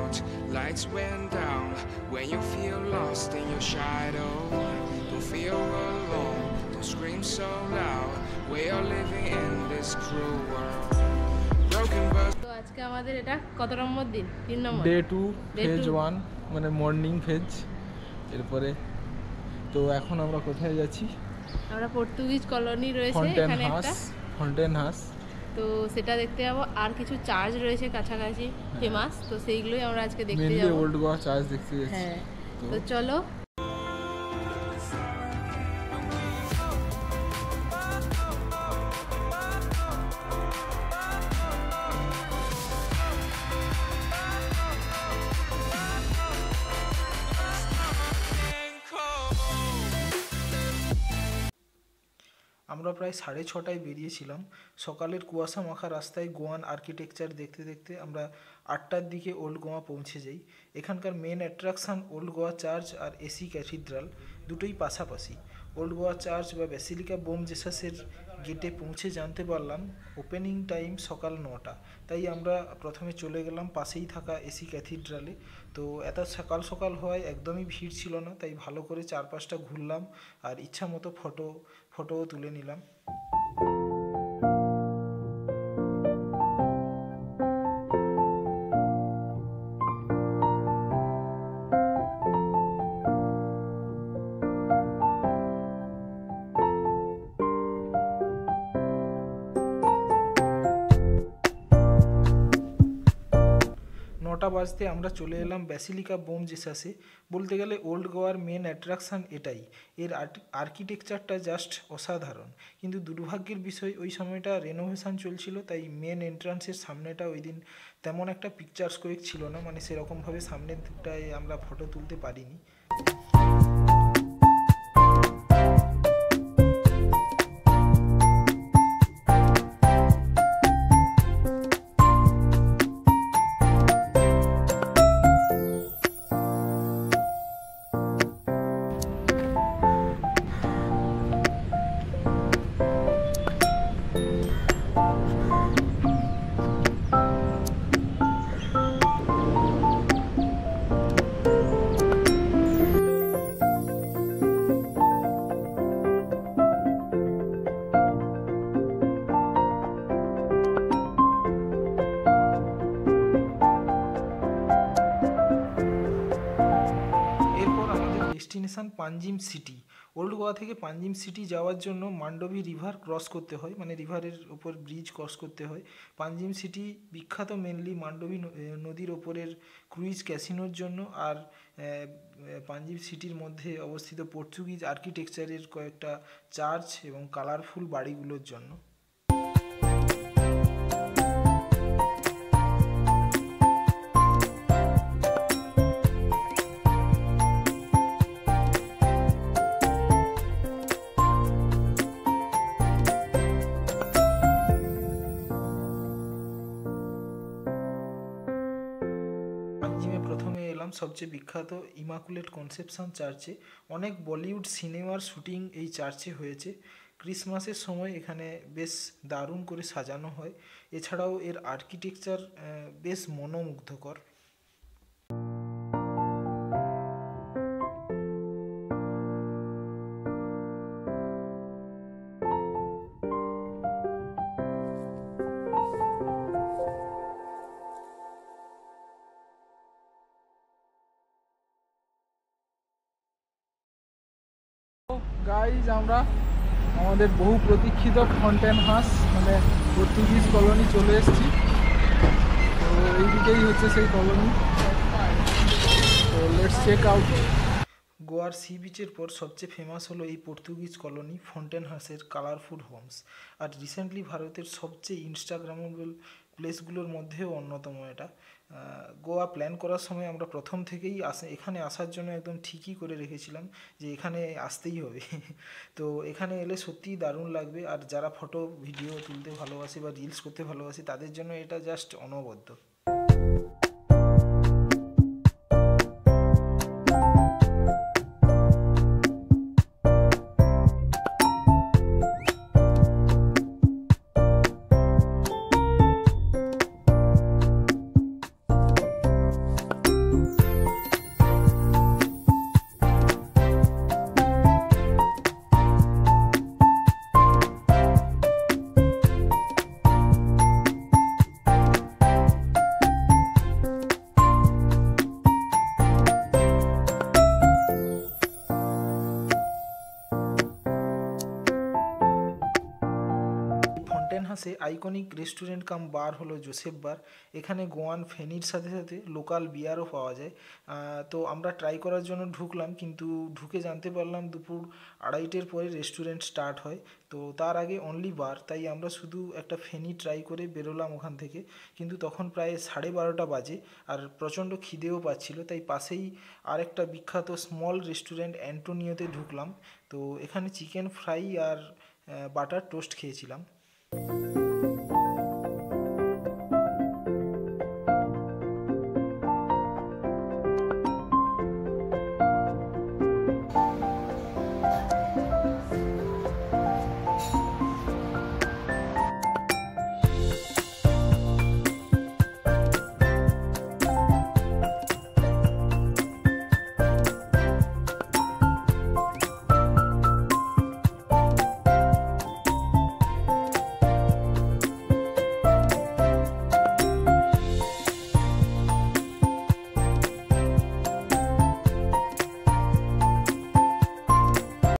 out, lights went down. When you feel lost in your shadow, don't feel alone, don't scream so loud. We are living in this cruel world. Broken but তো আজকে আমাদের এটা কত নম্বর দিন? 3 নম্বর। Day 2 phase 1 মানে morning phase. এরপরে তো এখন আমরা কোথায় যাচ্ছি? আমরা পর্তুগিজ কলোনি রয়েছে এখানে একটা ফন্টেন হাউস, তো সেটা দেখতে যাবো। আর কিছু চার্চ রয়েছে কাছাকাছি ফেমাস, তো সেইগুলোই আমরা আজকে দেখতে মেইনলি যাবো। ওল্ড গোয়া চার্চ দেখতে যাচ্ছি। হ্যাঁ, তো চলো। আমরা প্রায় 6:30টায় বেরিয়েছিলাম। সকালের কুয়াশা মাখা রাস্তায় গোয়ান আর্কিটেকচার দেখতে দেখতে আমরা 8টার দিকে ওল্ড গোয়া পৌঁছে যাই। এখানকার main attraction old Goa church আর এসি ক্যাথিড্রাল, দুটোই পাশাপাশি। ওল্ড গোয়া চার্চ বা ব্যাসিলিকা বোম জেসাসের গেটে পৌঁছে জানতে পারলাম ওপেনিং টাইম সকাল 9টা। তাই আমরা প্রথমে চলে গেলাম পাশেই থাকা এসি ক্যাথিড্রালে। তো এত সকাল সকাল হওয়ায় একদমই ভিড় ছিল না, তাই ভালো করে চারপাশটা ঘুরলাম আর ইচ্ছা মতো ফটোও তুলে নিলাম। নটা বাজতে আমরা চলে এলাম ব্যাসিলিকা বোম জেসাসে। বলতে গেলে ওল্ড গোয়ার মেন অ্যাট্রাকশান এটাই। এর আর্কিটেকচারটা জাস্ট অসাধারণ, কিন্তু দুর্ভাগ্যের বিষয় ওই সময়টা রেনোভেশন চলছিল, তাই মেন এন্ট্রান্সের সামনেটা ওই দিন তেমন একটা পিকচার স্কোয়ার ছিল না, মানে সেরকমভাবে সামনের দিকটায় আমরা ফটো তুলতে পারিনি। Destination Panjim city. Old Goa থেকে পাঞ্জিম সিটি যাওয়ার জন্য মান্ডবী রিভার ক্রস করতে হয়, মানে রিভারের ওপর ব্রিজ ক্রস করতে হয়। পাঞ্জিম সিটি বিখ্যাত মেনলি মান্ডবী নদীর ওপরের ক্রুইজ ক্যাসিনোর জন্য, আর পাঞ্জিম সিটির মধ্যে অবস্থিত পর্তুগিজ আর্কিটেকচারের কয়েকটা চার্চ এবং কালারফুল বাড়িগুলোর জন্য। প্রথমে এলাম সবচেয়ে বিখ্যাত ইমাকুলেট কনসেপশন চার্চে। অনেক বলিউড সিনেমার শুটিং এই চার্চে হয়েছে। ক্রিসমাসের সময় এখানে বেশ দারুণ করে সাজানো হয়। এছাড়াও এর আর্কিটেকচার বেশ মনোমুগ্ধকর। গাইজ আমরা আমাদের বহু প্রতীক্ষিত ফন্টেন হাউস মানে পর্তুগিজ কলোনি চলে এসেছি। তো এইদিকেই হচ্ছে সেই কলোনি, তো লেটস চেক আউট। গোয়ার সি বিচের পর সবচেয়ে ফেমাস হলো এই পর্তুগিজ কলোনি ফন্টেন হাউসের কালারফুল হোমস। আর রিসেন্টলি ভারতের সবচেয়ে ইনস্টাগ্রামেবল প্লেসগুলোর মধ্যেও অন্যতম এটা। গোয়া প্ল্যান করার সময় আমরা প্রথম থেকেই এখানে আসার জন্য একদম ঠিকই করে রেখেছিলাম যে এখানে আসতেই হবে। তো এখানে এলে সত্যিই দারুণ লাগবে, আর যারা ফটো ভিডিও তুলতে ভালোবাসে বা রিলস করতে ভালোবাসে তাদের জন্য এটা জাস্ট অনবদ্য। হাঁসে আইকনিক রেস্টুরেন্ট কাম বার হলো জোসেফ বার। এখানে গোয়ান ফেনির সাথে সাথে লোকাল বিয়ারও পাওয়া যায়। তো আমরা ট্রাই করার জন্য ঢুকলাম, কিন্তু ঢুকে জানতে পারলাম দুপুর 2:30-টের পরে রেস্টুরেন্ট স্টার্ট হয়। তো তার আগে অনলি বার, তাই আমরা শুধু একটা ফেনি ট্রাই করে বেরোলাম ওখান থেকে। কিন্তু তখন প্রায় 12:30 বাজে আর প্রচণ্ড খিদেও পাচ্ছিল, তাই পাশেই আরেকটা বিখ্যাত স্মল রেস্টুরেন্ট অ্যান্টোনিওতে ঢুকলাম। তো এখানে চিকেন ফ্রাই আর বাটার টোস্ট খেয়েছিলাম।